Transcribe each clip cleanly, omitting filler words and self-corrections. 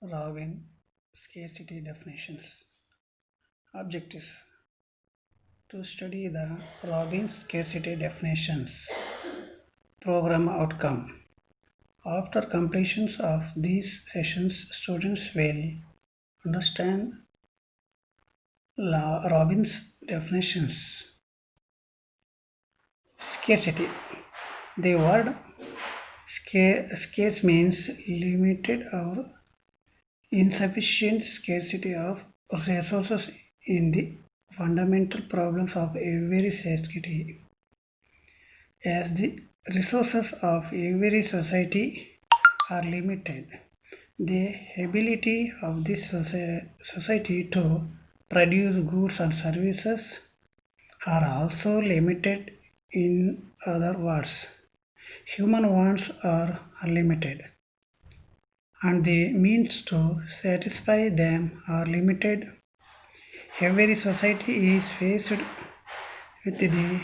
Robin scarcity definitions. Objectives to study the Robin scarcity definitions. Program outcome. After completion of these sessions, students will understand Robin's definitions. Scarcity. The word scarce means limited or insufficient scarcity of resources in the fundamental problems of every society. As the resources of every society are limited, the ability of this society to produce goods and services are also limited. In other words, human wants are unlimited and the means to satisfy them are limited. Every society is faced with the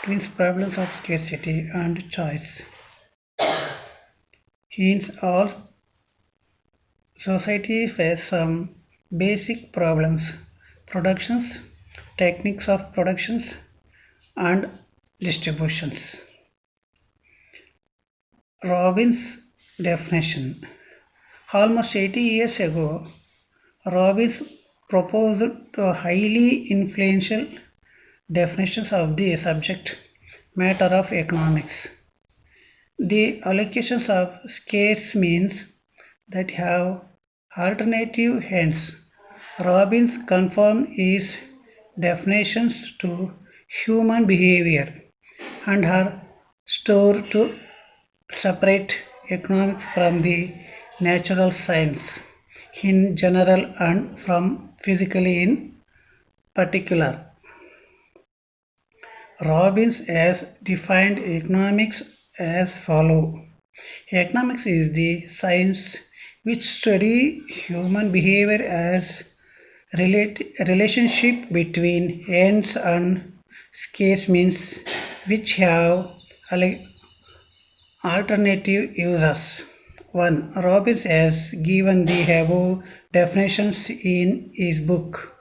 twin problems of scarcity and choice. Hence, all societies face some basic problems: productions, techniques of productions, and distributions. Robbins' definition. Almost 80 years ago, Robbins proposed a highly influential definitions of the subject matter of economics. The allocations of scarce means that have alternative hence. Robbins confirmed his definitions to human behavior and are stored to separate economics from the natural science in general and from physically in particular. Robbins has defined economics as follows. Economics is the science which study human behavior as relationship between ends and scarce means which have alternative uses. 1. Robbins has given the above definitions in his book,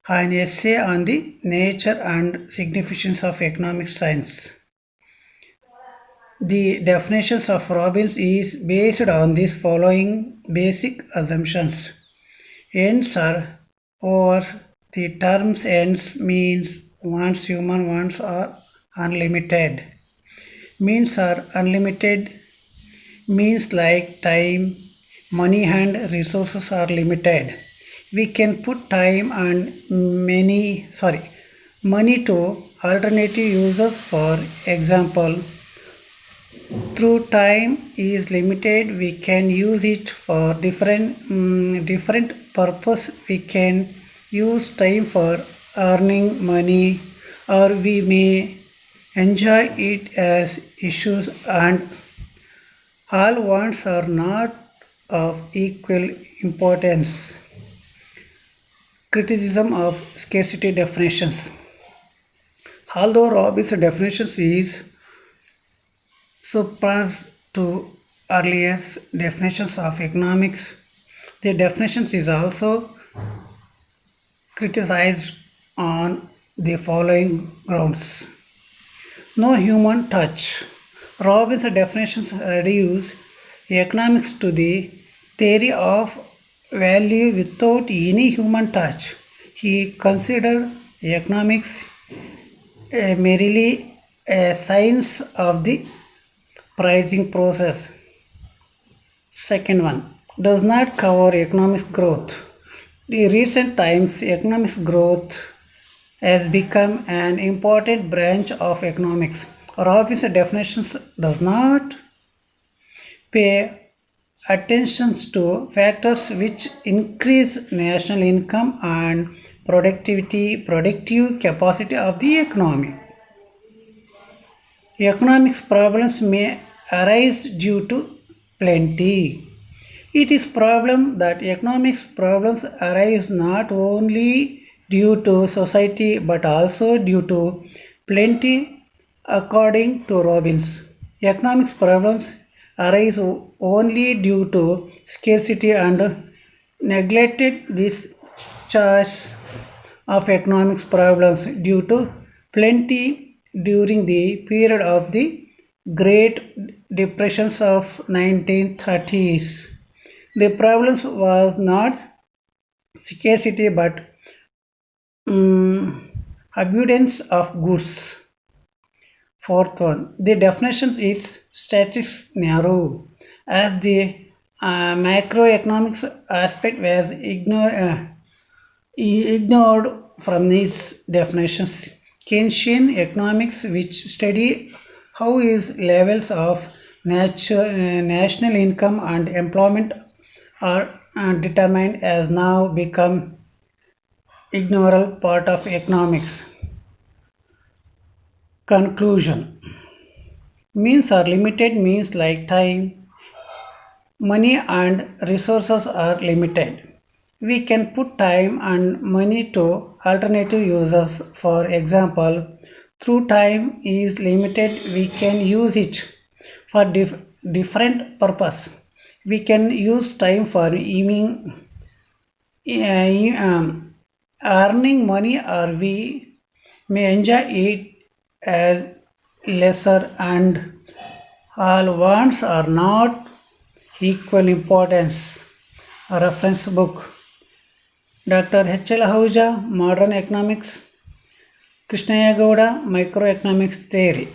an essay on the nature and significance of economic science. The definitions of Robbins is based on these following basic assumptions. Ends are over. The terms ends means wants, human wants are unlimited. Means are unlimited. Means like time, money and resources are limited. We can put time and money to alternative uses. For example, through time is limited, we can use it for different purpose. We can use time for earning money, or we may enjoy it as issues, and all wants are not of equal importance. Criticism of scarcity definitions. Although Robbins' definitions is superior to earlier definitions of economics, the definitions is also criticized on the following grounds. No human touch. Robbins' definitions reduce economics to the theory of value without any human touch. He considered economics merely a science of the pricing process. Second one, does not cover economic growth. In recent times, economic growth has become an important branch of economics. Robbins' definitions does not pay attention to factors which increase national income and productive capacity of the economy. Economic problems may arise due to plenty. It is problem that economic problems arise not only due to society but also due to plenty. According to Robbins, economic problems arise only due to scarcity and neglected this choice of economics problems due to plenty during the period of the Great Depressions of 1930s. The problem was not scarcity but abundance of goods. Fourth one, the definition is statistics narrow, as the macroeconomics aspect was ignored from these definitions. Keynesian economics, which study how is levels of national income and employment are determined, has now become ignored part of economics. Conclusion: means are limited, means like time, money and resources are limited. We can put time and money to alternative uses. For example, through time is limited, we can use it for different purpose. We can use time for earning money, or we may enjoy it as lesser, and all wants are not equal importance. Reference book: Dr. H. L. Ahuja, Modern Economics; Krishnaya Gowda, Microeconomics Theory.